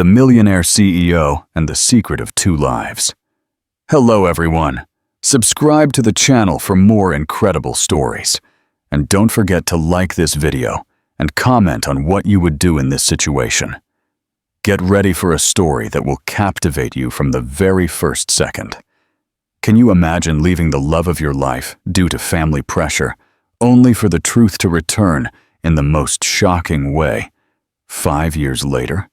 The Millionaire CEO and the Secret of Two Lives. Hello everyone. Subscribe to the channel for more incredible stories. And don't forget to like this video and comment on what you would do in this situation. Get ready for a story that will captivate you from the very first second. Can you imagine leaving the love of your life due to family pressure, only for the truth to return in the most shocking way 5 years later?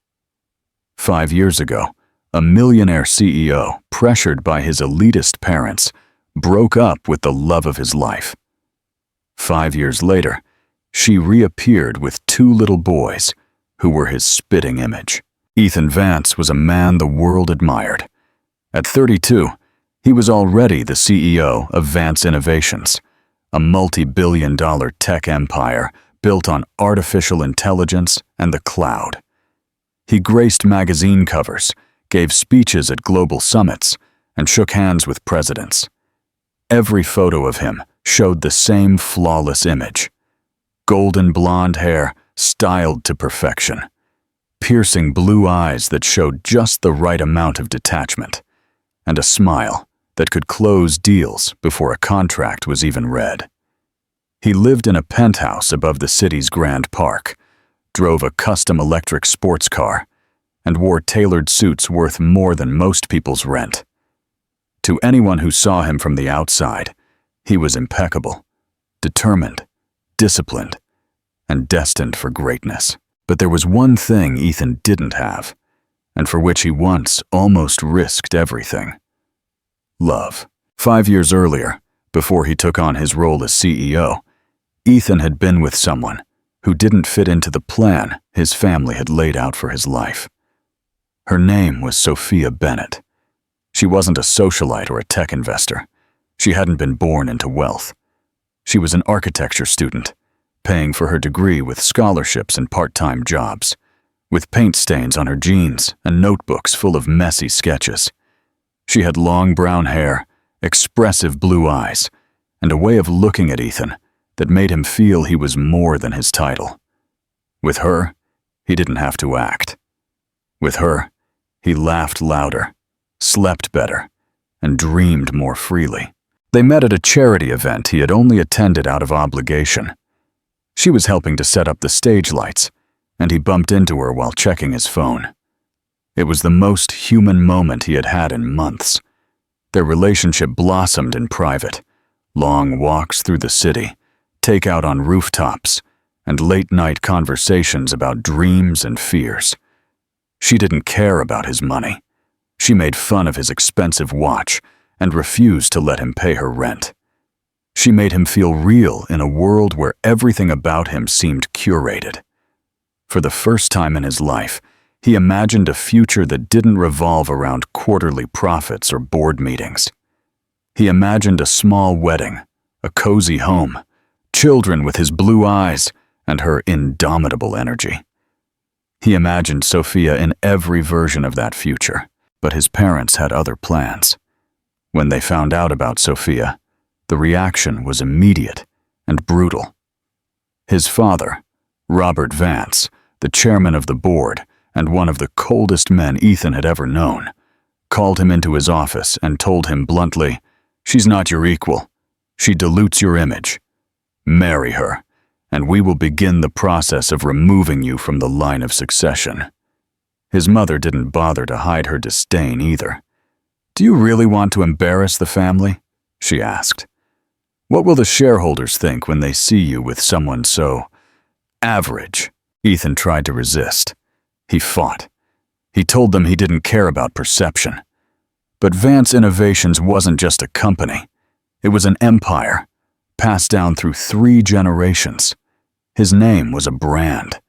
5 years ago, a millionaire CEO, pressured by his elitist parents, broke up with the love of his life. 5 years later, she reappeared with 2 little boys who were his spitting image. Ethan Vance was a man the world admired. At 32, he was already the CEO of Vance Innovations, a multi-billion-dollar tech empire built on artificial intelligence and the cloud. He graced magazine covers, gave speeches at global summits, and shook hands with presidents. Every photo of him showed the same flawless image: golden blonde hair styled to perfection, piercing blue eyes that showed just the right amount of detachment, and a smile that could close deals before a contract was even read. He lived in a penthouse above the city's Grand Park, drove a custom electric sports car, and wore tailored suits worth more than most people's rent. To anyone who saw him from the outside, he was impeccable, determined, disciplined, and destined for greatness. But there was one thing Ethan didn't have, and for which he once almost risked everything: love. 5 years earlier, before he took on his role as CEO, Ethan had been with someone who didn't fit into the plan his family had laid out for his life. Her name was Sophia Bennett. She wasn't a socialite or a tech investor. She hadn't been born into wealth. She was an architecture student, paying for her degree with scholarships and part-time jobs, with paint stains on her jeans and notebooks full of messy sketches. She had long brown hair, expressive blue eyes, and a way of looking at Ethan that made him feel he was more than his title. With her, he didn't have to act. With her, he laughed louder, slept better, and dreamed more freely. They met at a charity event he had only attended out of obligation. She was helping to set up the stage lights, and he bumped into her while checking his phone. It was the most human moment he had had in months. Their relationship blossomed in private: long walks through the city, takeout on rooftops, and late-night conversations about dreams and fears. She didn't care about his money. She made fun of his expensive watch and refused to let him pay her rent. She made him feel real in a world where everything about him seemed curated. For the first time in his life, he imagined a future that didn't revolve around quarterly profits or board meetings. He imagined a small wedding, a cozy home, children with his blue eyes and her indomitable energy. He imagined Sophia in every version of that future, but his parents had other plans. When they found out about Sophia, the reaction was immediate and brutal. His father, Robert Vance, the chairman of the board and one of the coldest men Ethan had ever known, called him into his office and told him bluntly, "She's not your equal. She dilutes your image. Marry her, and we will begin the process of removing you from the line of succession." His mother didn't bother to hide her disdain either. "Do you really want to embarrass the family?" she asked. "What will the shareholders think when they see you with someone so average?" Ethan tried to resist. He fought. He told them he didn't care about perception. But Vance Innovations wasn't just a company. It was an empire, passed down through 3 generations. His name was a brand.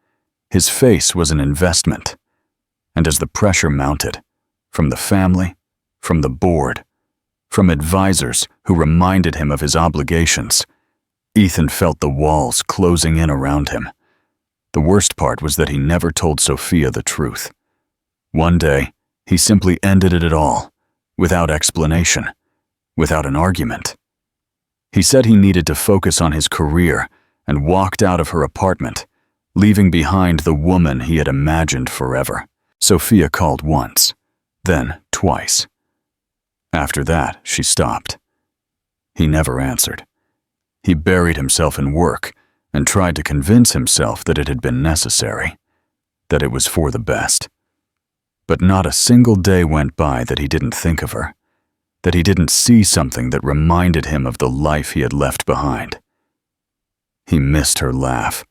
His face was an investment. And as the pressure mounted, from the family, from the board, from advisors who reminded him of his obligations, Ethan felt the walls closing in around him. The worst part was that he never told Sophia the truth. One day, he simply ended it all, without explanation, without an argument. He said he needed to focus on his career and walked out of her apartment, leaving behind the woman he had imagined forever. Sophia called once, then twice. After that, she stopped. He never answered. He buried himself in work and tried to convince himself that it had been necessary, that it was for the best. But not a single day went by that he didn't think of her, that he didn't see something that reminded him of the life he had left behind. He missed her laugh,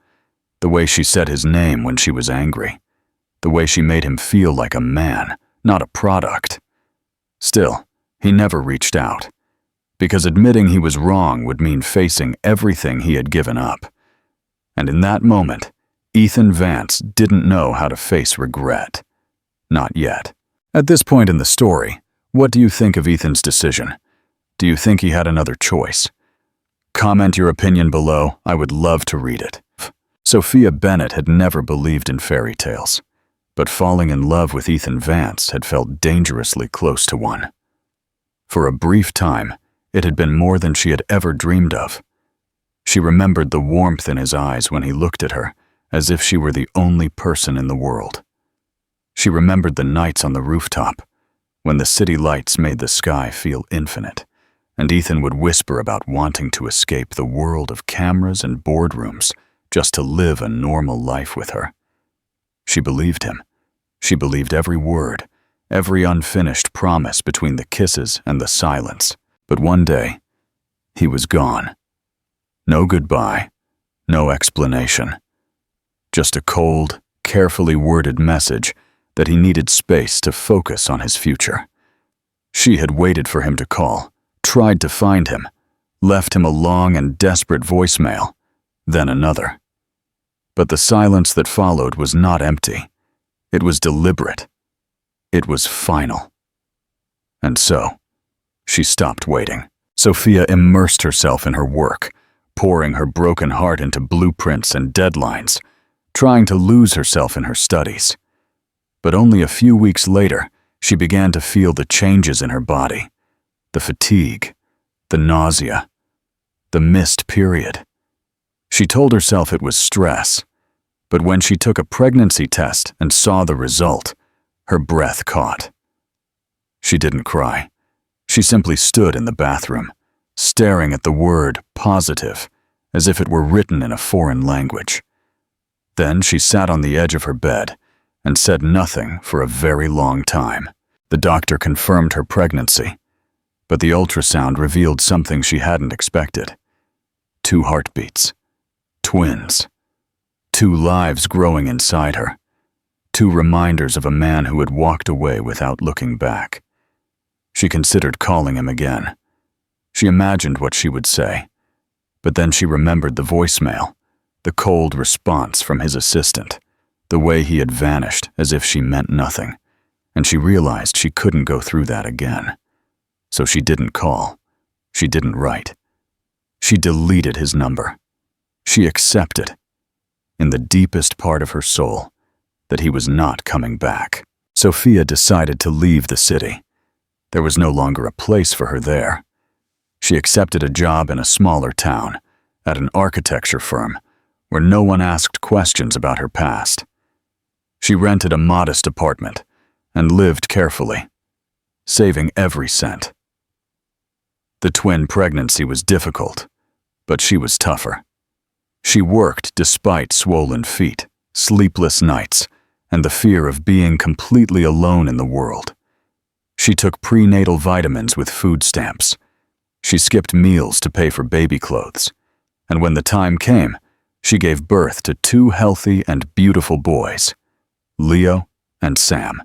the way she said his name when she was angry, the way she made him feel like a man, not a product. Still, he never reached out, because admitting he was wrong would mean facing everything he had given up. And in that moment, Ethan Vance didn't know how to face regret. Not yet. At this point in the story, what do you think of Ethan's decision? Do you think he had another choice? Comment your opinion below. I would love to read it. Sophia Bennett had never believed in fairy tales, but falling in love with Ethan Vance had felt dangerously close to one. For a brief time, it had been more than she had ever dreamed of. She remembered the warmth in his eyes when he looked at her, as if she were the only person in the world. She remembered the nights on the rooftop, when the city lights made the sky feel infinite, and Ethan would whisper about wanting to escape the world of cameras and boardrooms just to live a normal life with her. She believed him. She believed every word, every unfinished promise between the kisses and the silence. But one day, he was gone. No goodbye, no explanation. Just a cold, carefully worded message that he needed space to focus on his future. She had waited for him to call, tried to find him, left him a long and desperate voicemail, then another. But the silence that followed was not empty. It was deliberate. It was final. And so, she stopped waiting. Sophia immersed herself in her work, pouring her broken heart into blueprints and deadlines, trying to lose herself in her studies. But only a few weeks later, she began to feel the changes in her body, the fatigue, the nausea, the missed period. She told herself it was stress, but when she took a pregnancy test and saw the result, her breath caught. She didn't cry. She simply stood in the bathroom, staring at the word positive, as if it were written in a foreign language. Then she sat on the edge of her bed and said nothing for a very long time. The doctor confirmed her pregnancy, but the ultrasound revealed something she hadn't expected. 2 heartbeats. Twins. 2 lives growing inside her. 2 reminders of a man who had walked away without looking back. She considered calling him again. She imagined what she would say, but then she remembered the voicemail, the cold response from his assistant, the way he had vanished as if she meant nothing, and she realized she couldn't go through that again. So she didn't call. She didn't write. She deleted his number. She accepted, in the deepest part of her soul, that he was not coming back. Sophia decided to leave the city. There was no longer a place for her there. She accepted a job in a smaller town, at an architecture firm, where no one asked questions about her past. She rented a modest apartment and lived carefully, saving every cent. The twin pregnancy was difficult, but she was tougher. She worked despite swollen feet, sleepless nights, and the fear of being completely alone in the world. She took prenatal vitamins with food stamps. She skipped meals to pay for baby clothes. And when the time came, she gave birth to 2 healthy and beautiful boys, Leo and Sam.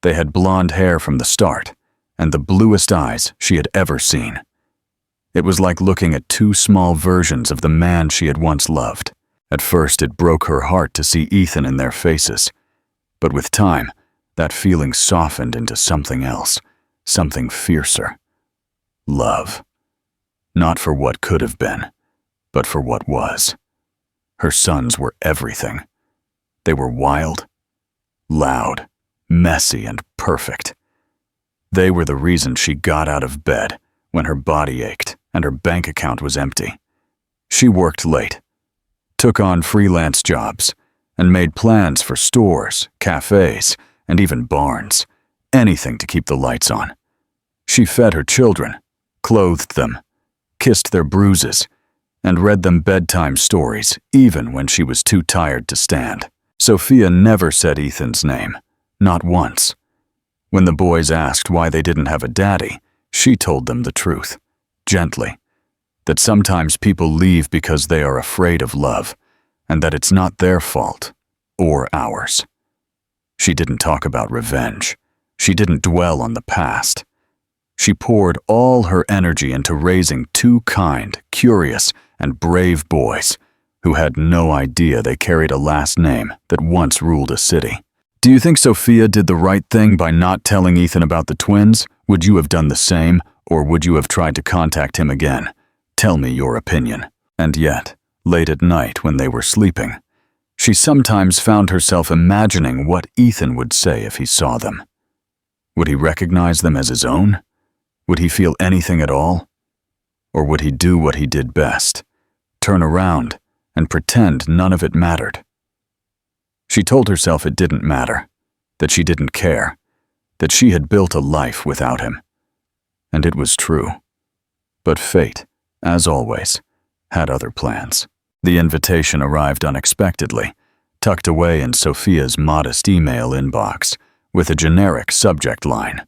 They had blonde hair from the start, and the bluest eyes she had ever seen. It was like looking at 2 small versions of the man she had once loved. At first, it broke her heart to see Ethan in their faces, but with time, that feeling softened into something else, something fiercer. Love. Not for what could have been, but for what was. Her sons were everything. They were wild, loud, messy, and perfect. They were the reason she got out of bed when her body ached and her bank account was empty. She worked late, took on freelance jobs, and made plans for stores, cafes, and even barns, anything to keep the lights on. She fed her children, clothed them, kissed their bruises, and read them bedtime stories even when she was too tired to stand. Sophia never said Ethan's name, not once. When the boys asked why they didn't have a daddy, she told them the truth, gently, that sometimes people leave because they are afraid of love, and that it's not their fault, or ours. She didn't talk about revenge. She didn't dwell on the past. She poured all her energy into raising two kind, curious, and brave boys who had no idea they carried a last name that once ruled a city. Do you think Sophia did the right thing by not telling Ethan about the twins? Would you have done the same, or would you have tried to contact him again? Tell me your opinion. And yet, late at night when they were sleeping, she sometimes found herself imagining what Ethan would say if he saw them. Would he recognize them as his own? Would he feel anything at all? Or would he do what he did best, turn around and pretend none of it mattered? She told herself it didn't matter, that she didn't care, that she had built a life without him. And it was true. But fate, as always, had other plans. The invitation arrived unexpectedly, tucked away in Sophia's modest email inbox, with a generic subject line.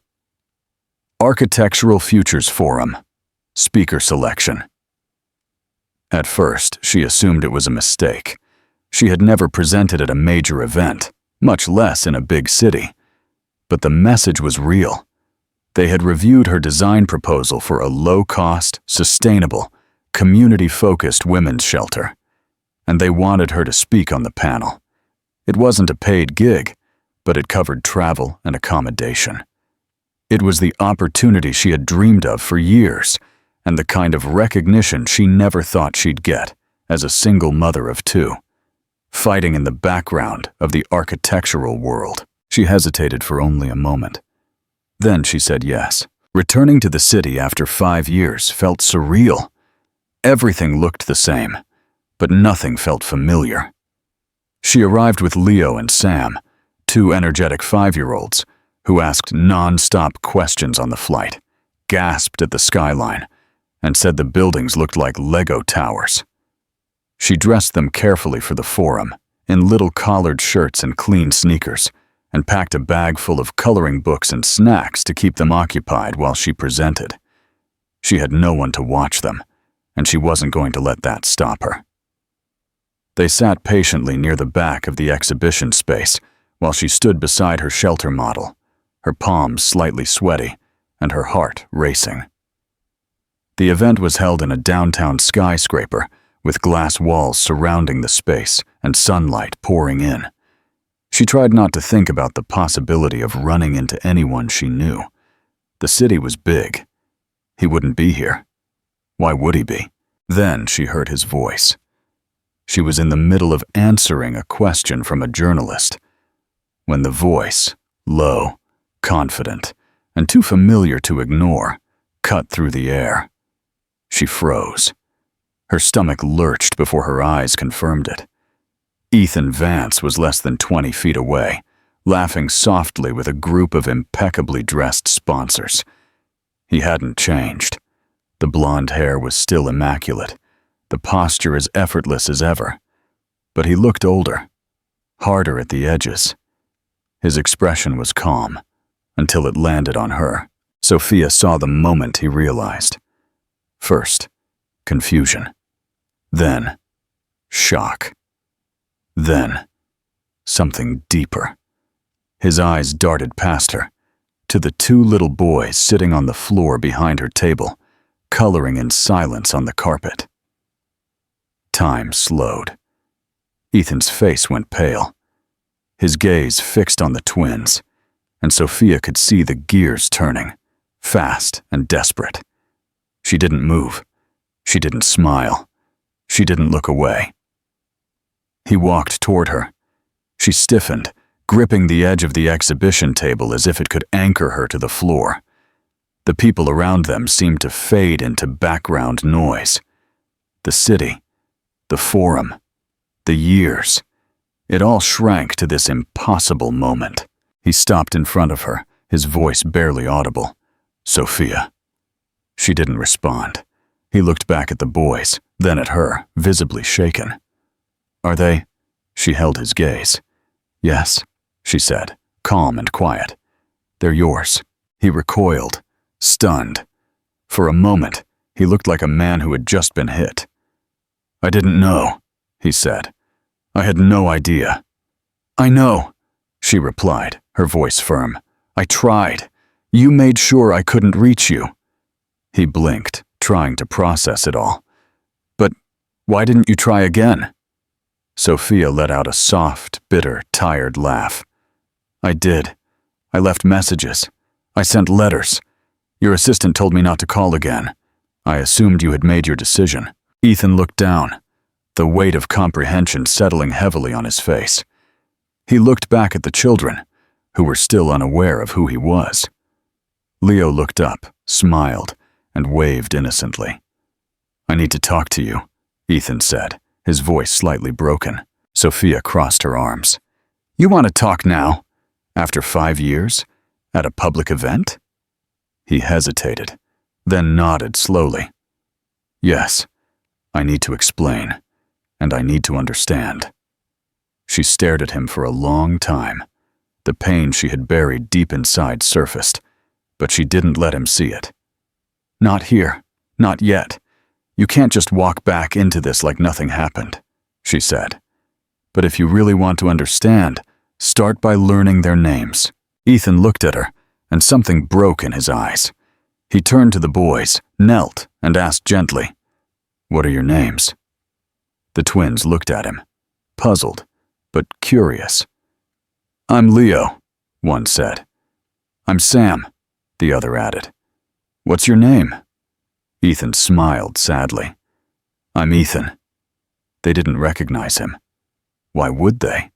Architectural Futures Forum. Speaker selection. At first, she assumed it was a mistake. She had never presented at a major event, much less in a big city. But the message was real. They had reviewed her design proposal for a low-cost, sustainable, community-focused women's shelter, and they wanted her to speak on the panel. It wasn't a paid gig, but it covered travel and accommodation. It was the opportunity she had dreamed of for years, and the kind of recognition she never thought she'd get as a single mother of two, fighting in the background of the architectural world. She hesitated for only a moment. Then she said yes. Returning to the city after 5 years felt surreal. Everything looked the same, but nothing felt familiar. She arrived with Leo and Sam, two energetic 5-year-olds, who asked non-stop questions on the flight, gasped at the skyline, and said the buildings looked like Lego towers. She dressed them carefully for the forum, in little collared shirts and clean sneakers, and packed a bag full of coloring books and snacks to keep them occupied while she presented. She had no one to watch them, and she wasn't going to let that stop her. They sat patiently near the back of the exhibition space while she stood beside her shelter model, her palms slightly sweaty and her heart racing. The event was held in a downtown skyscraper with glass walls surrounding the space and sunlight pouring in. She tried not to think about the possibility of running into anyone she knew. The city was big. He wouldn't be here. Why would he be? Then she heard his voice. She was in the middle of answering a question from a journalist when the voice, low, confident, and too familiar to ignore, cut through the air. She froze. Her stomach lurched before her eyes confirmed it. Ethan Vance was less than 20 feet away, laughing softly with a group of impeccably dressed sponsors. He hadn't changed. The blonde hair was still immaculate, the posture as effortless as ever. But he looked older, harder at the edges. His expression was calm, until it landed on her. Sophia saw the moment he realized. First, confusion. Then, shock. Then, something deeper. His eyes darted past her, to the two little boys sitting on the floor behind her table, coloring in silence on the carpet. Time slowed. Ethan's face went pale. His gaze fixed on the twins, and Sophia could see the gears turning, fast and desperate. She didn't move. She didn't smile. She didn't look away. He walked toward her. She stiffened, gripping the edge of the exhibition table as if it could anchor her to the floor. The people around them seemed to fade into background noise. The city, the forum, the years. It all shrank to this impossible moment. He stopped in front of her, his voice barely audible. "Sophia." She didn't respond. He looked back at the boys, then at her, visibly shaken. "Are they?" She held his gaze. "Yes," she said, calm and quiet. "They're yours." He recoiled, stunned. For a moment, he looked like a man who had just been hit. "I didn't know," he said. "I had no idea." "I know," she replied, her voice firm. "I tried. You made sure I couldn't reach you." He blinked, trying to process it all. "But why didn't you try again?" Sophia let out a soft, bitter, tired laugh. "I did. I left messages. I sent letters. Your assistant told me not to call again. I assumed you had made your decision." Ethan looked down, the weight of comprehension settling heavily on his face. He looked back at the children, who were still unaware of who he was. Leo looked up, smiled, and waved innocently. "I need to talk to you," Ethan said, his voice slightly broken. Sophia crossed her arms. "You want to talk now? After 5 years? At a public event?" He hesitated, then nodded slowly. "Yes, I need to explain, and I need to understand." She stared at him for a long time. The pain she had buried deep inside surfaced, but she didn't let him see it. "Not here, not yet. You can't just walk back into this like nothing happened," she said. "But if you really want to understand, start by learning their names." Ethan looked at her, and something broke in his eyes. He turned to the boys, knelt, and asked gently, "What are your names?" The twins looked at him, puzzled, but curious. "I'm Leo," one said. "I'm Sam," the other added. "What's your name?" Ethan smiled sadly. "I'm Ethan." They didn't recognize him. Why would they?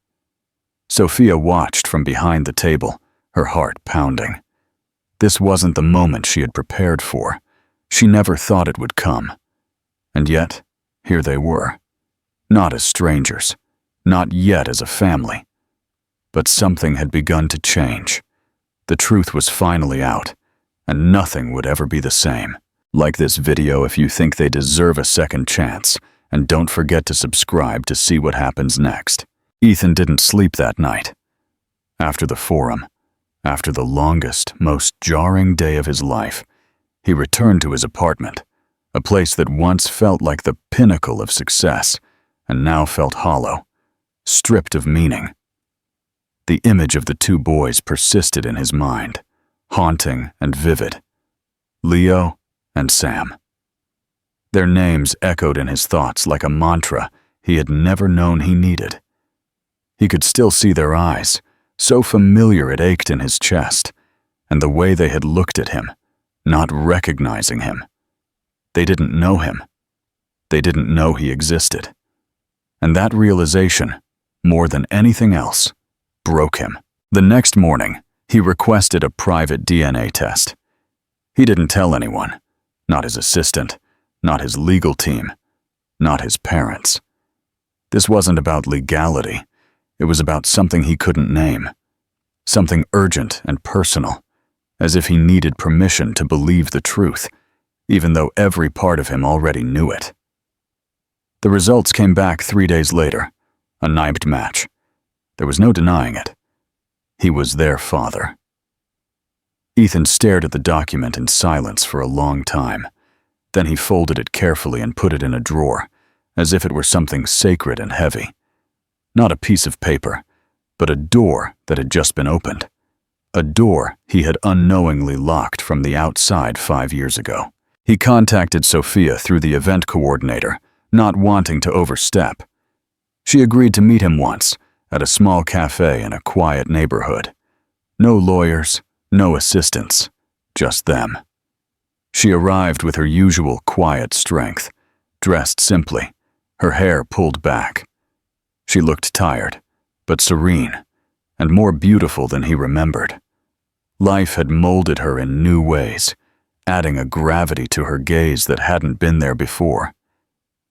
Sophia watched from behind the table, her heart pounding. This wasn't the moment she had prepared for. She never thought it would come. And yet, here they were. Not as strangers, not yet as a family. But something had begun to change. The truth was finally out, and nothing would ever be the same. Like this video if you think they deserve a second chance, and don't forget to subscribe to see what happens next. Ethan didn't sleep that night. After the forum, after the longest, most jarring day of his life, he returned to his apartment, a place that once felt like the pinnacle of success, and now felt hollow, stripped of meaning. The image of the two boys persisted in his mind, haunting and vivid. Leo and Sam. Their names echoed in his thoughts like a mantra he had never known he needed. He could still see their eyes, so familiar it ached in his chest, and the way they had looked at him, not recognizing him. They didn't know him. They didn't know he existed. And that realization, more than anything else, broke him. The next morning, he requested a private DNA test. He didn't tell anyone, not his assistant, not his legal team, not his parents. This wasn't about legality. It was about something he couldn't name, something urgent and personal, as if he needed permission to believe the truth, even though every part of him already knew it. The results came back 3 days later, a knifed match. There was no denying it. He was their father. Ethan stared at the document in silence for a long time. Then he folded it carefully and put it in a drawer, as if it were something sacred and heavy. Not a piece of paper, but a door that had just been opened. A door he had unknowingly locked from the outside 5 years ago. He contacted Sophia through the event coordinator, not wanting to overstep. She agreed to meet him once, at a small cafe in a quiet neighborhood. No lawyers, no assistants, just them. She arrived with her usual quiet strength, dressed simply, her hair pulled back. She looked tired, but serene, and more beautiful than he remembered. Life had molded her in new ways, adding a gravity to her gaze that hadn't been there before.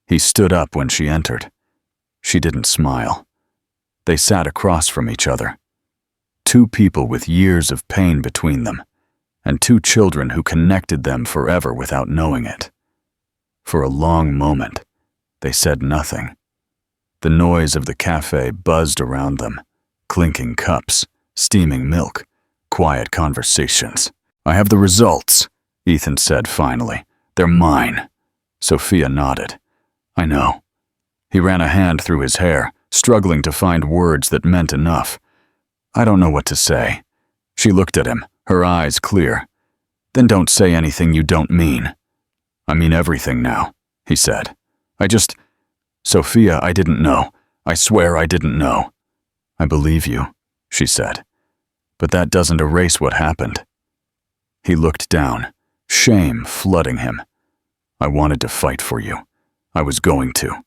He stood up when she entered. She didn't smile. They sat across from each other. Two people with years of pain between them, and two children who connected them forever without knowing it. For a long moment, they said nothing. The noise of the cafe buzzed around them, clinking cups, steaming milk, quiet conversations. "I have the results," Ethan said finally. "They're mine." Sophia nodded. "I know." He ran a hand through his hair, struggling to find words that meant enough. "I don't know what to say." She looked at him, her eyes clear. "Then don't say anything you don't mean." "I mean everything now," he said. Sophia, I didn't know. I swear I didn't know." "I believe you," she said. "But that doesn't erase what happened." He looked down, shame flooding him. "I wanted to fight for you. I was going to.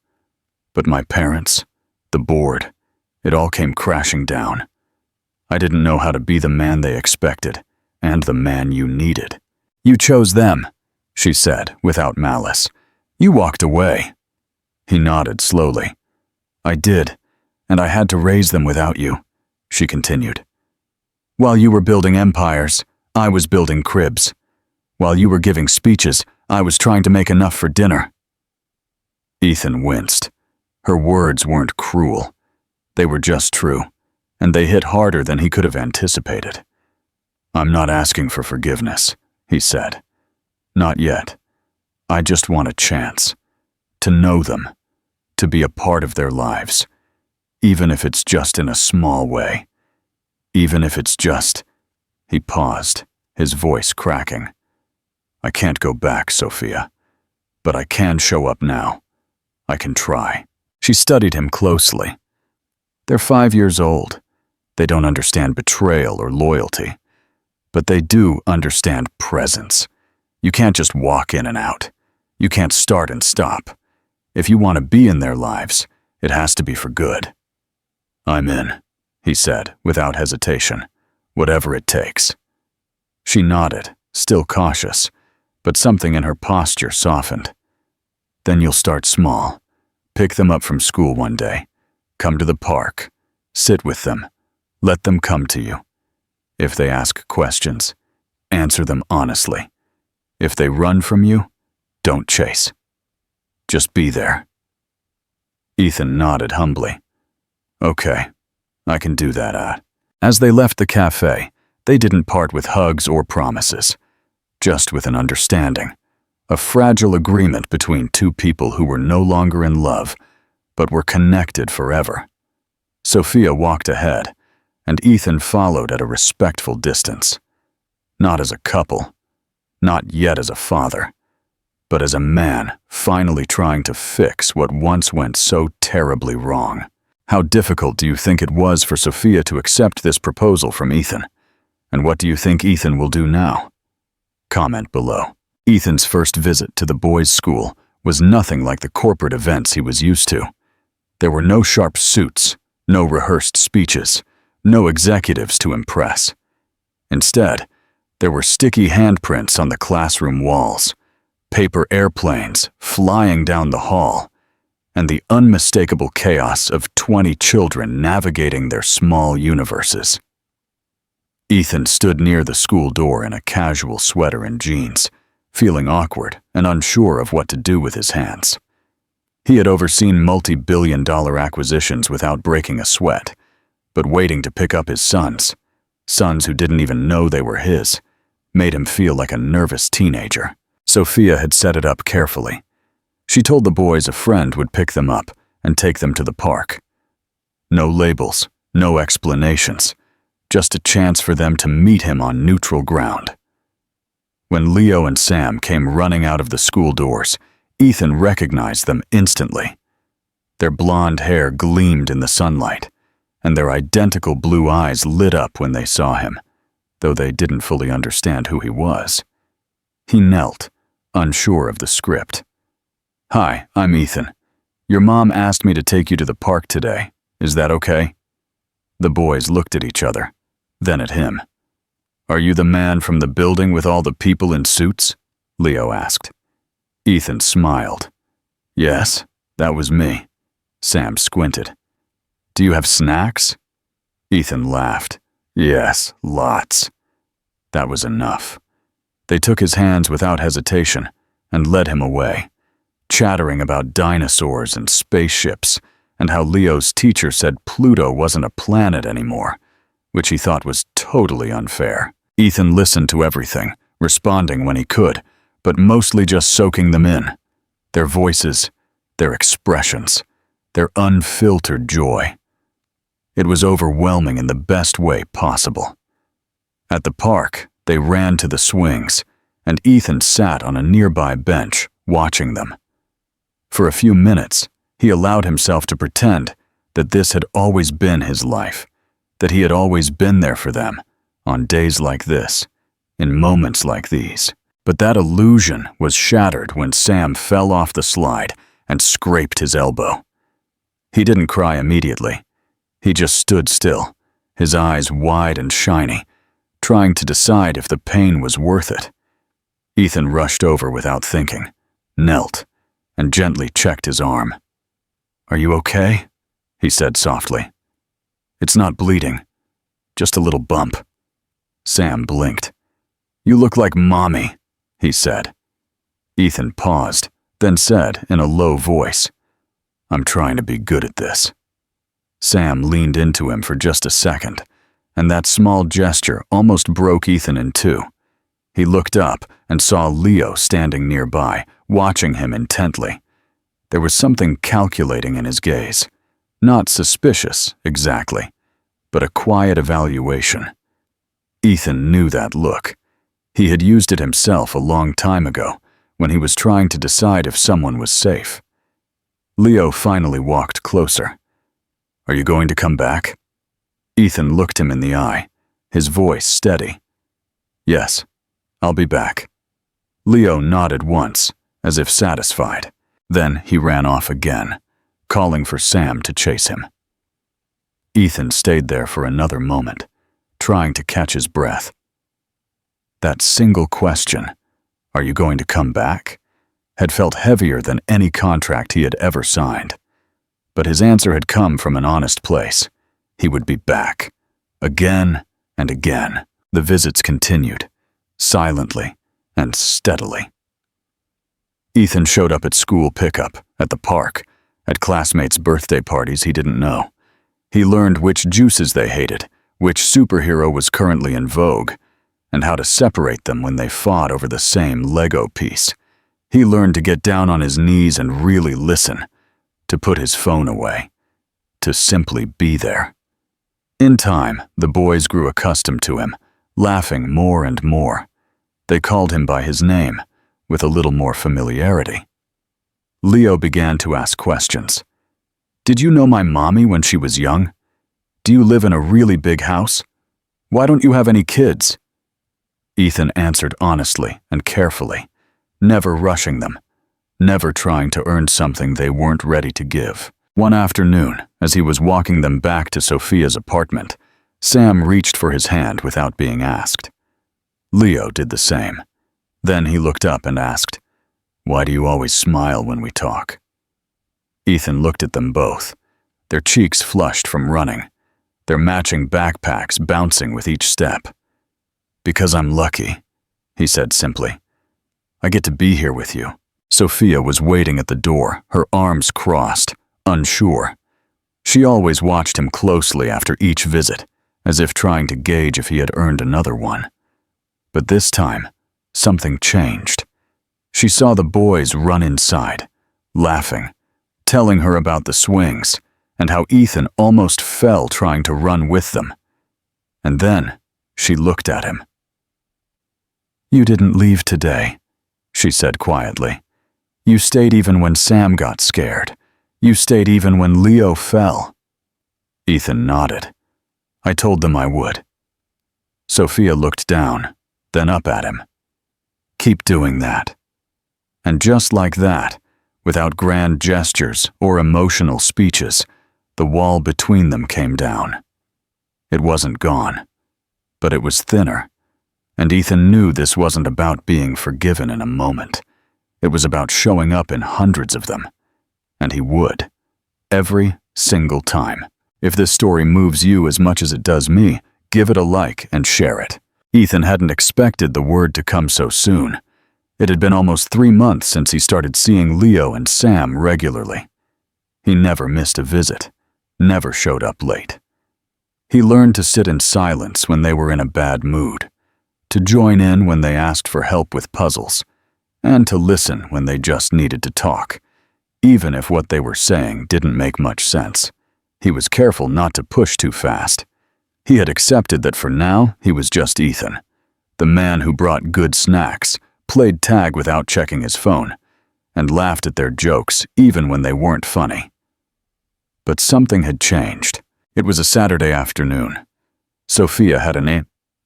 But my parents, the board, it all came crashing down. I didn't know how to be the man they expected, and the man you needed." "You chose them," she said, without malice. "You walked away." He nodded slowly. "I did, and I had to raise them without you," she continued. "While you were building empires, I was building cribs. While you were giving speeches, I was trying to make enough for dinner." Ethan winced. Her words weren't cruel. They were just true, and they hit harder than he could have anticipated. "I'm not asking for forgiveness," he said. "Not yet. I just want a chance. To know them. To be a part of their lives. Even if it's just in a small way. Even if it's just—" He paused, his voice cracking. "I can't go back, Sophia. But I can show up now. I can try." She studied him closely. "They're 5 years old. They don't understand betrayal or loyalty. But they do understand presence. You can't just walk in and out. You can't start and stop. If you want to be in their lives, it has to be for good." "I'm in," he said, without hesitation. "Whatever it takes." She nodded, still cautious, but something in her posture softened. "Then you'll start small. Pick them up from school one day. Come to the park. Sit with them. Let them come to you. If they ask questions, answer them honestly. If they run from you, don't chase. Just be there." Ethan nodded humbly. "Okay, I can do that." As they left the cafe, they didn't part with hugs or promises, just with an understanding. A fragile agreement between two people who were no longer in love, but were connected forever. Sophia walked ahead, and Ethan followed at a respectful distance. Not as a couple, not yet as a father, but as a man finally trying to fix what once went so terribly wrong. How difficult do you think it was for Sophia to accept this proposal from Ethan? And what do you think Ethan will do now? Comment below. Ethan's first visit to the boys' school was nothing like the corporate events he was used to. There were no sharp suits, no rehearsed speeches, no executives to impress. Instead, there were sticky handprints on the classroom walls, paper airplanes flying down the hall, and the unmistakable chaos of 20 children navigating their small universes. Ethan stood near the school door in a casual sweater and jeans, feeling awkward and unsure of what to do with his hands. He had overseen multi-billion-dollar acquisitions without breaking a sweat, but waiting to pick up his sons who didn't even know they were his, made him feel like a nervous teenager. Sophia had set it up carefully. She told the boys a friend would pick them up and take them to the park. No labels, no explanations, just a chance for them to meet him on neutral ground. When Leo and Sam came running out of the school doors, Ethan recognized them instantly. Their blonde hair gleamed in the sunlight, and their identical blue eyes lit up when they saw him, though they didn't fully understand who he was. He knelt, unsure of the script. "Hi, I'm Ethan. Your mom asked me to take you to the park today. Is that okay?" The boys looked at each other, then at him. "Are you the man from the building with all the people in suits?" Leo asked. Ethan smiled. "Yes, that was me." Sam squinted. Do you have snacks? Ethan laughed. Yes, lots. That was enough. They took his hands without hesitation and led him away, chattering about dinosaurs and spaceships and how Leo's teacher said Pluto wasn't a planet anymore, which he thought was totally unfair. Ethan listened to everything, responding when he could, but mostly just soaking them in. Their voices, their expressions, their unfiltered joy. It was overwhelming in the best way possible. At the park, they ran to the swings, and Ethan sat on a nearby bench, watching them. For a few minutes, he allowed himself to pretend that this had always been his life, that he had always been there for them, on days like this, in moments like these. But that illusion was shattered when Sam fell off the slide and scraped his elbow. He didn't cry immediately. He just stood still, his eyes wide and shiny, trying to decide if the pain was worth it. Ethan rushed over without thinking, knelt, and gently checked his arm. "Are you okay?" he said softly. "It's not bleeding, just a little bump." Sam blinked. "You look like Mommy," he said. Ethan paused, then said in a low voice, "I'm trying to be good at this." Sam leaned into him for just a second, and that small gesture almost broke Ethan in two. He looked up and saw Leo standing nearby, watching him intently. There was something calculating in his gaze. Not suspicious, exactly, but a quiet evaluation. Ethan knew that look. He had used it himself a long time ago, when he was trying to decide if someone was safe. Leo finally walked closer. "Are you going to come back?" Ethan looked him in the eye, his voice steady. "Yes, I'll be back." Leo nodded once, as if satisfied. Then he ran off again, calling for Sam to chase him. Ethan stayed there for another moment, trying to catch his breath. That single question, "Are you going to come back?" had felt heavier than any contract he had ever signed. But his answer had come from an honest place. He would be back, again and again. The visits continued, silently and steadily. Ethan showed up at school pickup, at the park, at classmates' birthday parties he didn't know. He learned which juices they hated, which superhero was currently in vogue, and how to separate them when they fought over the same Lego piece. He learned to get down on his knees and really listen, to put his phone away, to simply be there. In time, the boys grew accustomed to him, laughing more and more. They called him by his name, with a little more familiarity. Leo began to ask questions. "Did you know my mommy when she was young? Do you live in a really big house? Why don't you have any kids?" Ethan answered honestly and carefully, never rushing them, never trying to earn something they weren't ready to give. One afternoon, as he was walking them back to Sophia's apartment, Sam reached for his hand without being asked. Leo did the same. Then he looked up and asked, "Why do you always smile when we talk?" Ethan looked at them both, their cheeks flushed from running, their matching backpacks bouncing with each step. "Because I'm lucky," he said simply. "I get to be here with you." Sophia was waiting at the door, her arms crossed, unsure. She always watched him closely after each visit, as if trying to gauge if he had earned another one. But this time, something changed. She saw the boys run inside, laughing, telling her about the swings, and how Ethan almost fell trying to run with them. And then, she looked at him. "You didn't leave today," she said quietly. "You stayed even when Sam got scared. You stayed even when Leo fell." Ethan nodded. "I told them I would." Sophia looked down, then up at him. "Keep doing that." And just like that, without grand gestures or emotional speeches, the wall between them came down. It wasn't gone, but it was thinner, and Ethan knew this wasn't about being forgiven in a moment. It was about showing up in hundreds of them, and he would, every single time. If this story moves you as much as it does me, give it a like and share it. Ethan hadn't expected the word to come so soon. It had been almost 3 months since he started seeing Leo and Sam regularly. He never missed a visit, never showed up late. He learned to sit in silence when they were in a bad mood, to join in when they asked for help with puzzles, and to listen when they just needed to talk, even if what they were saying didn't make much sense. He was careful not to push too fast. He had accepted that for now he was just Ethan, the man who brought good snacks, played tag without checking his phone, and laughed at their jokes even when they weren't funny. But something had changed. It was a Saturday afternoon. Sophia had an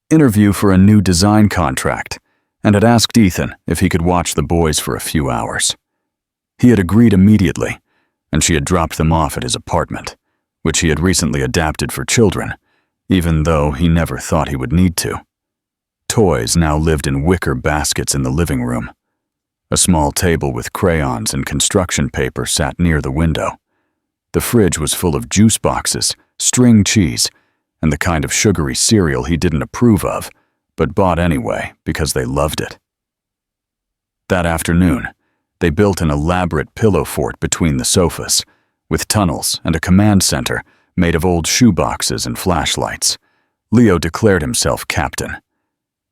interview for a new design contract and had asked Ethan if he could watch the boys for a few hours. He had agreed immediately, and she had dropped them off at his apartment, which he had recently adapted for children, even though he never thought he would need to. Toys now lived in wicker baskets in the living room. A small table with crayons and construction paper sat near the window. The fridge was full of juice boxes, string cheese, and the kind of sugary cereal he didn't approve of, but bought anyway because they loved it. That afternoon, they built an elaborate pillow fort between the sofas, with tunnels and a command center made of old shoeboxes and flashlights. Leo declared himself captain.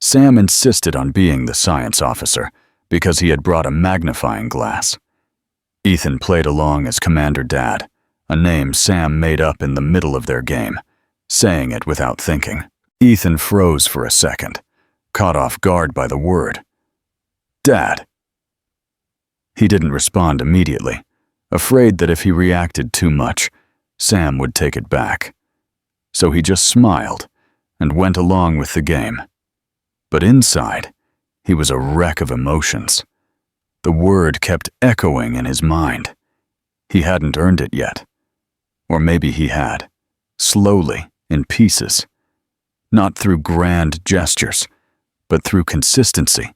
Sam insisted on being the science officer because he had brought a magnifying glass. Ethan played along as Commander Dad, a name Sam made up in the middle of their game, saying it without thinking. Ethan froze for a second, caught off guard by the word. Dad. He didn't respond immediately, afraid that if he reacted too much, Sam would take it back. So he just smiled and went along with the game. But inside, he was a wreck of emotions. The word kept echoing in his mind. He hadn't earned it yet. Or maybe he had, slowly, in pieces. Not through grand gestures, but through consistency,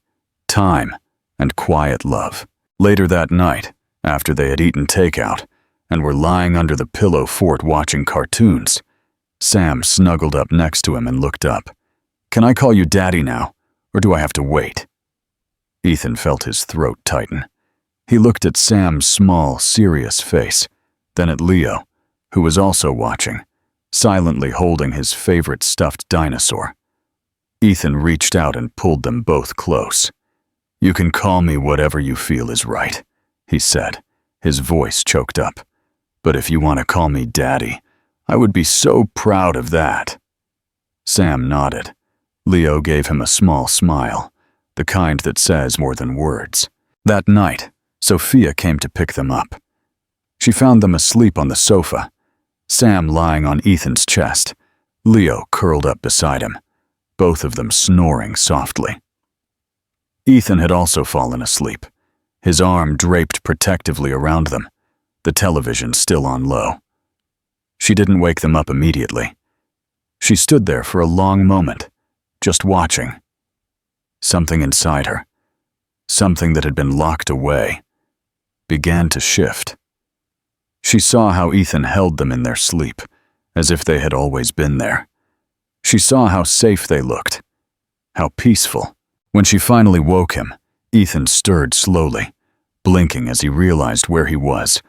time, and quiet love. Later that night, after they had eaten takeout and were lying under the pillow fort watching cartoons, Sam snuggled up next to him and looked up. Can I call you Daddy now, or do I have to wait? Ethan felt his throat tighten. He looked at Sam's small, serious face, then at Leo, who was also watching, silently holding his favorite stuffed dinosaur. Ethan reached out and pulled them both close. You can call me whatever you feel is right, he said, his voice choked up. But if you want to call me Daddy, I would be so proud of that. Sam nodded. Leo gave him a small smile, the kind that says more than words. That night, Sophia came to pick them up. She found them asleep on the sofa, Sam lying on Ethan's chest, Leo curled up beside him, both of them snoring softly. Ethan had also fallen asleep, his arm draped protectively around them, the television still on low. She didn't wake them up immediately. She stood there for a long moment, just watching. Something inside her, something that had been locked away, began to shift. She saw how Ethan held them in their sleep, as if they had always been there. She saw how safe they looked, how peaceful. When she finally woke him, Ethan stirred slowly, blinking as he realized where he was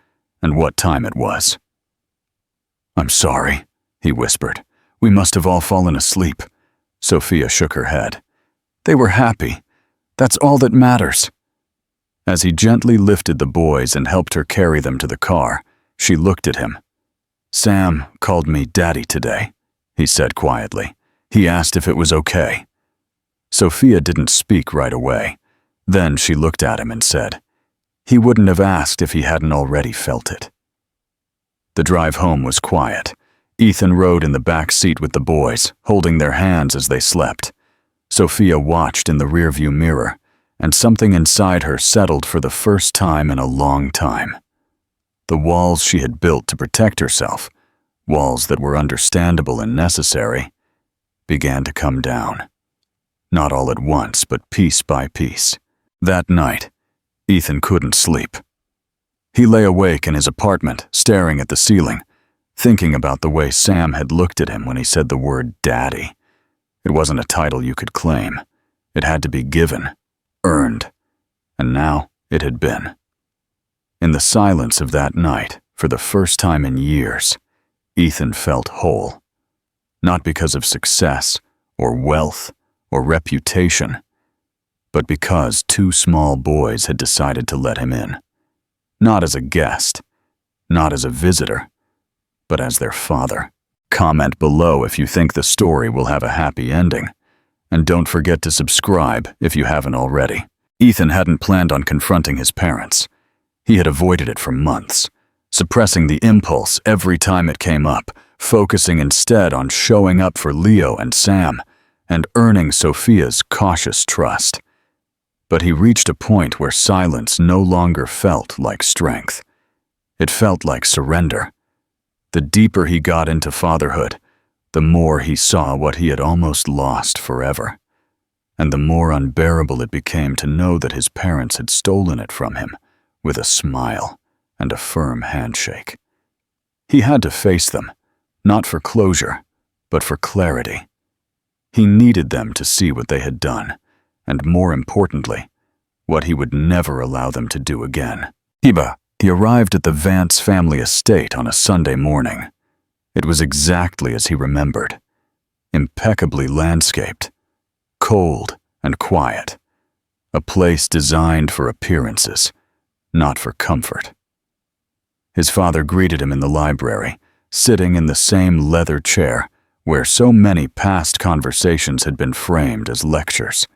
and what time it was. I'm sorry, he whispered. We must have all fallen asleep. Sophia shook her head. They were happy. That's all that matters. As he gently lifted the boys and helped her carry them to the car, she looked at him. Sam called me Daddy today, he said quietly. He asked if it was okay. Sophia didn't speak right away. Then she looked at him and said, he wouldn't have asked if he hadn't already felt it. The drive home was quiet. Ethan rode in the back seat with the boys, holding their hands as they slept. Sophia watched in the rearview mirror, and something inside her settled for the first time in a long time. The walls she had built to protect herself, walls that were understandable and necessary, began to come down. Not all at once, but piece by piece. That night, Ethan couldn't sleep. He lay awake in his apartment, staring at the ceiling, thinking about the way Sam had looked at him when he said the word daddy. It wasn't a title you could claim. It had to be given, earned, and now it had been. In the silence of that night, for the first time in years, Ethan felt whole. Not because of success, or wealth, or reputation, but because two small boys had decided to let him in. Not as a guest, not as a visitor, but as their father. Comment below if you think the story will have a happy ending. And don't forget to subscribe if you haven't already. Ethan hadn't planned on confronting his parents. He had avoided it for months, suppressing the impulse every time it came up, focusing instead on showing up for Leo and Sam, and earning Sophia's cautious trust. But he reached a point where silence no longer felt like strength. It felt like surrender. The deeper he got into fatherhood, the more he saw what he had almost lost forever, and the more unbearable it became to know that his parents had stolen it from him with a smile and a firm handshake. He had to face them, not for closure, but for clarity. He needed them to see what they had done, and more importantly, what he would never allow them to do again. He arrived at the Vance family estate on a Sunday morning. It was exactly as he remembered. Impeccably landscaped, cold and quiet. A place designed for appearances, not for comfort. His father greeted him in the library, sitting in the same leather chair where so many past conversations had been framed as lectures.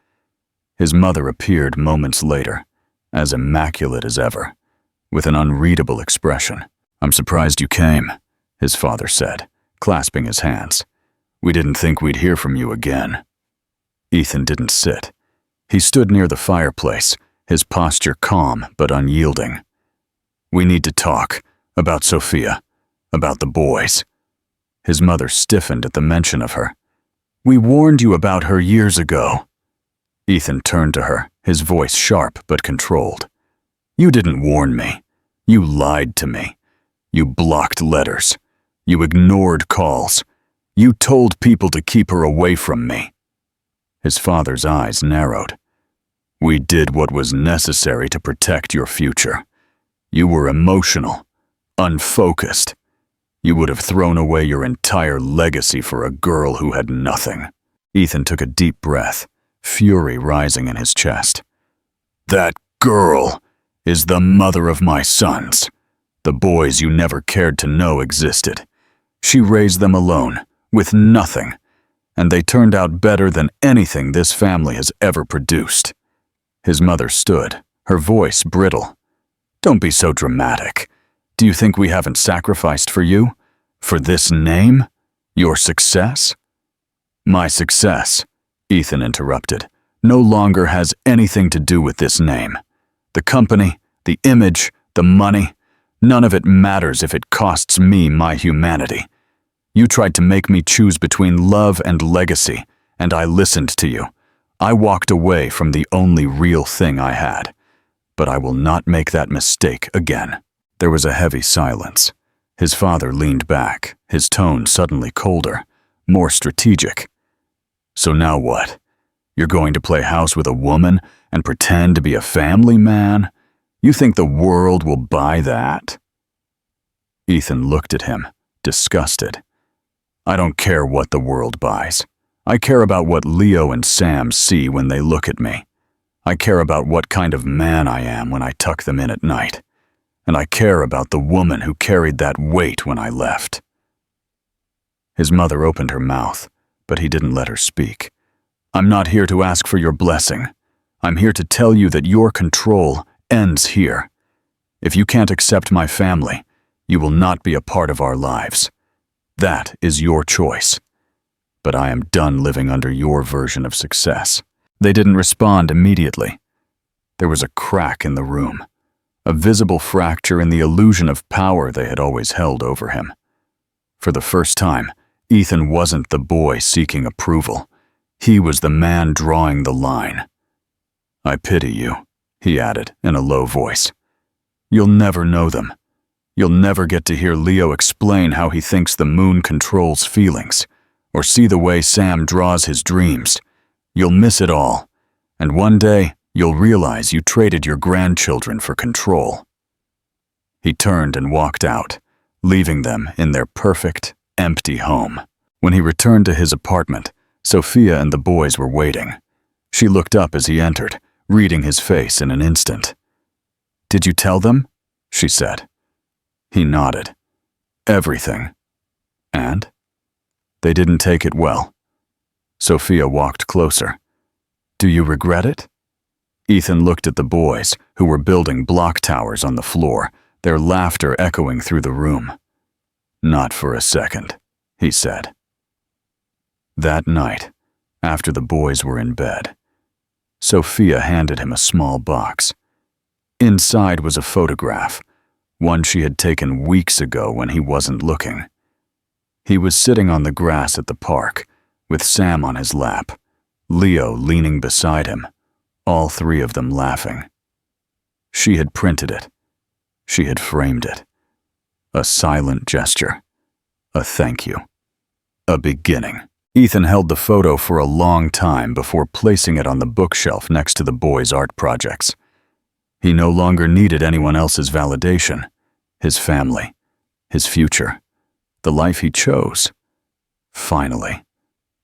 His mother appeared moments later, as immaculate as ever, with an unreadable expression. "I'm surprised you came," his father said, clasping his hands. "We didn't think we'd hear from you again." Ethan didn't sit. He stood near the fireplace, his posture calm but unyielding. "We need to talk about Sophia, about the boys." His mother stiffened at the mention of her. "We warned you about her years ago." Ethan turned to her, his voice sharp but controlled. "You didn't warn me. You lied to me. You blocked letters. You ignored calls. You told people to keep her away from me." His father's eyes narrowed. "We did what was necessary to protect your future. You were emotional, unfocused. You would have thrown away your entire legacy for a girl who had nothing." Ethan took a deep breath, fury rising in his chest. "That girl is the mother of my sons. The boys you never cared to know existed. She raised them alone, with nothing, and they turned out better than anything this family has ever produced." His mother stood, her voice brittle. "Don't be so dramatic. Do you think we haven't sacrificed for you? For this name? Your success?" "My success," Ethan interrupted, "no longer has anything to do with this name. The company, the image, the money, none of it matters if it costs me my humanity. You tried to make me choose between love and legacy, and I listened to you. I walked away from the only real thing I had. But I will not make that mistake again." There was a heavy silence. His father leaned back, his tone suddenly colder, more strategic. "So now what? You're going to play house with a woman and pretend to be a family man? You think the world will buy that?" Ethan looked at him, disgusted. "I don't care what the world buys. I care about what Leo and Sam see when they look at me. I care about what kind of man I am when I tuck them in at night. And I care about the woman who carried that weight when I left." His mother opened her mouth, but he didn't let her speak. "I'm not here to ask for your blessing. I'm here to tell you that your control ends here. If you can't accept my family, you will not be a part of our lives. That is your choice. But I am done living under your version of success." They didn't respond immediately. There was a crack in the room, a visible fracture in the illusion of power they had always held over him. For the first time, Ethan wasn't the boy seeking approval. He was the man drawing the line. "I pity you," he added in a low voice. "You'll never know them. You'll never get to hear Leo explain how he thinks the moon controls feelings, or see the way Sam draws his dreams. You'll miss it all, and one day you'll realize you traded your grandchildren for control. He turned and walked out, leaving them in their perfect, empty home. When he returned to his apartment, Sophia and the boys were waiting. She looked up as he entered, reading his face in an instant. "Did you tell them?" she said. He nodded. "Everything." "And?" "They didn't take it well." Sophia walked closer. "Do you regret it?" Ethan looked at the boys, who were building block towers on the floor, their laughter echoing through the room. "Not for a second," he said. That night, after the boys were in bed, Sophia handed him a small box. Inside was a photograph, one she had taken weeks ago when he wasn't looking. He was sitting on the grass at the park, with Sam on his lap, Leo leaning beside him, all three of them laughing. She had printed it. She had framed it. A silent gesture. A thank you. A beginning. Ethan held the photo for a long time before placing it on the bookshelf next to the boys' art projects. He no longer needed anyone else's validation. His family. His future. The life he chose. Finally.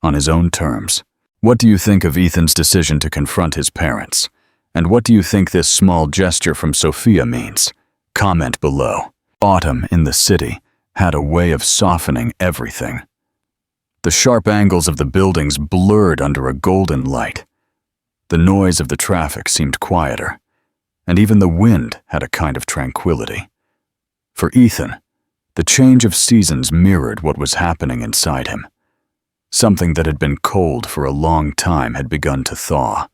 On his own terms. What do you think of Ethan's decision to confront his parents? And what do you think this small gesture from Sophia means? Comment below. Autumn in the city had a way of softening everything. The sharp angles of the buildings blurred under a golden light. The noise of the traffic seemed quieter, and even the wind had a kind of tranquility. For Ethan, the change of seasons mirrored what was happening inside him. Something that had been cold for a long time had begun to thaw,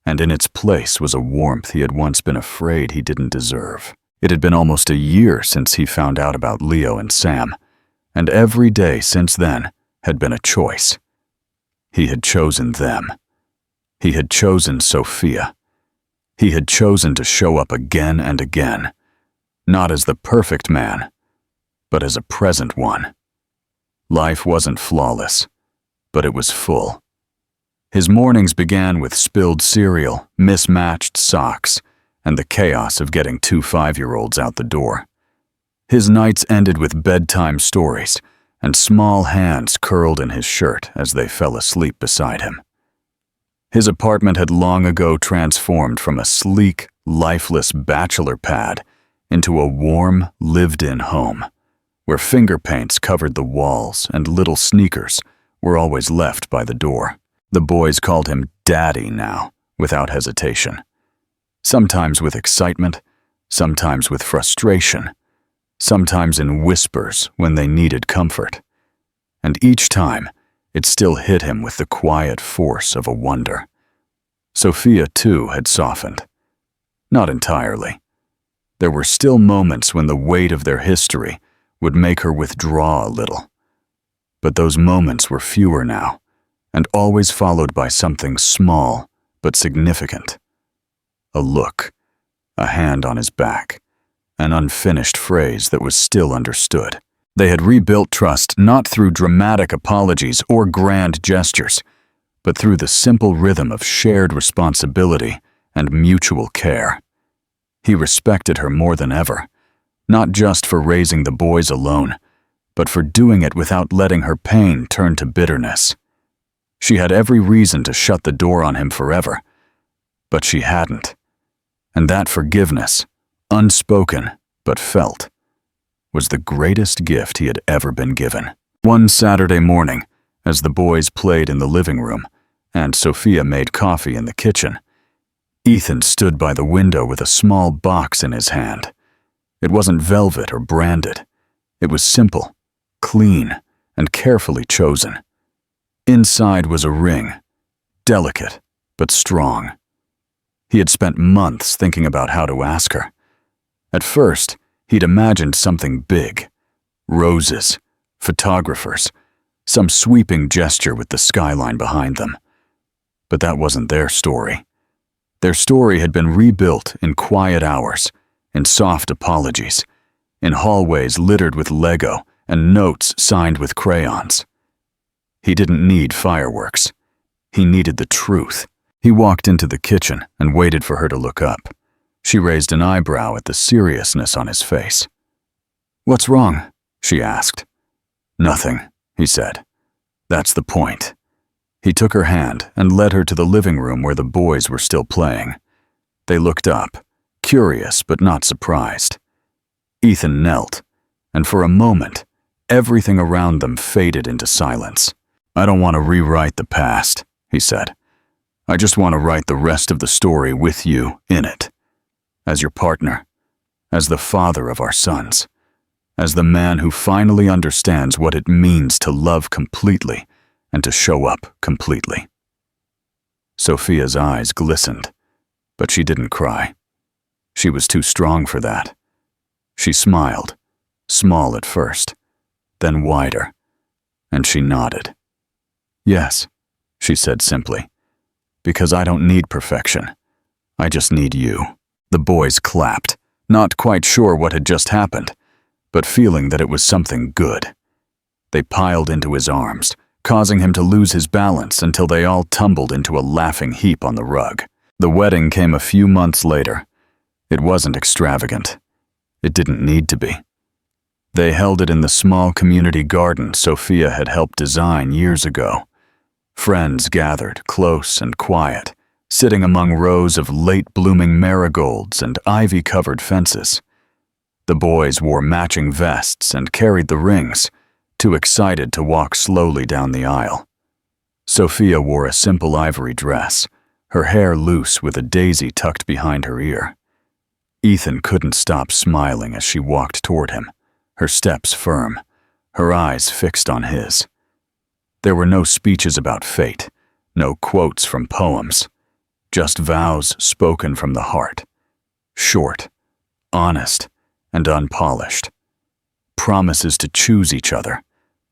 and in its place was a warmth he had once been afraid he didn't deserve. It had been almost a year since he found out about Leo and Sam, and every day since then had been a choice. He had chosen them. He had chosen Sophia. He had chosen to show up again and again, not as the perfect man, but as a present one. Life wasn't flawless, but it was full. His mornings began with spilled cereal, mismatched socks, and the chaos of getting two 5-year-olds out the door. His nights ended with bedtime stories, and small hands curled in his shirt as they fell asleep beside him. His apartment had long ago transformed from a sleek, lifeless bachelor pad into a warm, lived-in home, where finger paints covered the walls and little sneakers were always left by the door. The boys called him Daddy now, without hesitation. Sometimes with excitement, sometimes with frustration, sometimes in whispers when they needed comfort. And each time, it still hit him with the quiet force of a wonder. Sophia, too, had softened. Not entirely. There were still moments when the weight of their history would make her withdraw a little. But those moments were fewer now, and always followed by something small but significant. A look, a hand on his back, an unfinished phrase that was still understood. They had rebuilt trust not through dramatic apologies or grand gestures, but through the simple rhythm of shared responsibility and mutual care. He respected her more than ever, not just for raising the boys alone, but for doing it without letting her pain turn to bitterness. She had every reason to shut the door on him forever, but she hadn't. And that forgiveness, unspoken but felt, was the greatest gift he had ever been given. One Saturday morning, as the boys played in the living room and Sophia made coffee in the kitchen, Ethan stood by the window with a small box in his hand. It wasn't velvet or branded. It was simple, clean, and carefully chosen. Inside was a ring, delicate but strong. He had spent months thinking about how to ask her. At first, he'd imagined something big. Roses, photographers, some sweeping gesture with the skyline behind them. But that wasn't their story. Their story had been rebuilt in quiet hours, in soft apologies, in hallways littered with Lego and notes signed with crayons. He didn't need fireworks. He needed the truth. He walked into the kitchen and waited for her to look up. She raised an eyebrow at the seriousness on his face. "What's wrong?" she asked. "Nothing," he said. "That's the point." He took her hand and led her to the living room where the boys were still playing. They looked up, curious but not surprised. Ethan knelt, and for a moment, everything around them faded into silence. "I don't want to rewrite the past," he said. "I just want to write the rest of the story with you in it. As your partner, as the father of our sons, as the man who finally understands what it means to love completely and to show up completely." Sophia's eyes glistened, but she didn't cry. She was too strong for that. She smiled, small at first, then wider, and she nodded. "Yes," she said simply, "because I don't need perfection. I just need you." The boys clapped, not quite sure what had just happened, but feeling that it was something good. They piled into his arms, causing him to lose his balance until they all tumbled into a laughing heap on the rug. The wedding came a few months later. It wasn't extravagant. It didn't need to be. They held it in the small community garden Sophia had helped design years ago. Friends gathered, close and quiet, sitting among rows of late-blooming marigolds and ivy-covered fences. The boys wore matching vests and carried the rings, too excited to walk slowly down the aisle. Sophia wore a simple ivory dress, her hair loose with a daisy tucked behind her ear. Ethan couldn't stop smiling as she walked toward him, her steps firm, her eyes fixed on his. There were no speeches about fate, no quotes from poems, just vows spoken from the heart, short, honest, and unpolished. Promises to choose each other,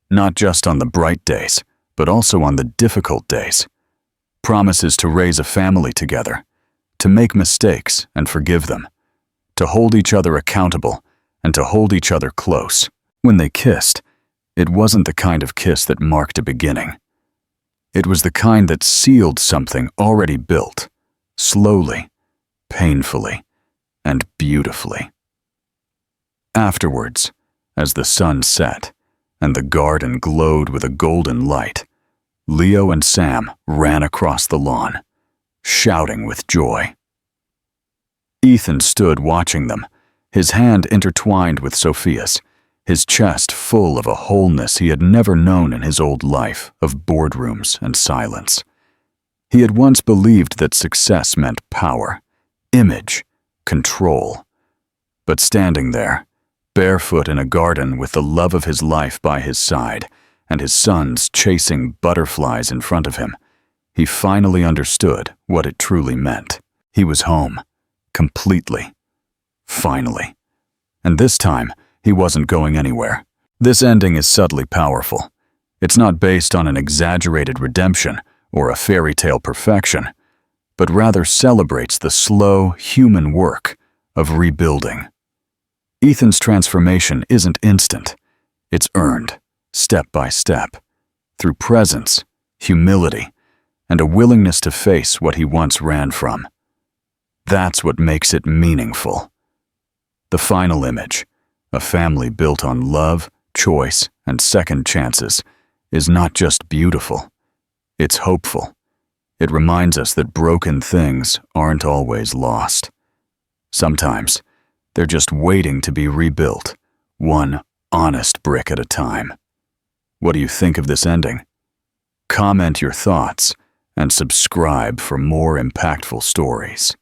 not just on the bright days, but also on the difficult days. Promises to raise a family together, to make mistakes and forgive them, to hold each other accountable and to hold each other close. When they kissed, it wasn't the kind of kiss that marked a beginning. It was the kind that sealed something already built, slowly, painfully, and beautifully. Afterwards, as the sun set and the garden glowed with a golden light, Leo and Sam ran across the lawn, shouting with joy. Ethan stood watching them, his hand intertwined with Sophia's, his chest full of a wholeness he had never known in his old life of boardrooms and silence. He had once believed that success meant power, image, control. But standing there, barefoot in a garden with the love of his life by his side and his sons chasing butterflies in front of him, he finally understood what it truly meant. He was home, completely, finally. And this time, he wasn't going anywhere. This ending is subtly powerful. It's not based on an exaggerated redemption or a fairy tale perfection, but rather celebrates the slow, human work of rebuilding. Ethan's transformation isn't instant. It's earned, step by step, through presence, humility, and a willingness to face what he once ran from. That's what makes it meaningful. The final image, a family built on love, choice, and second chances, is not just beautiful. It's hopeful. It reminds us that broken things aren't always lost. Sometimes, they're just waiting to be rebuilt, one honest brick at a time. What do you think of this ending? Comment your thoughts and subscribe for more impactful stories.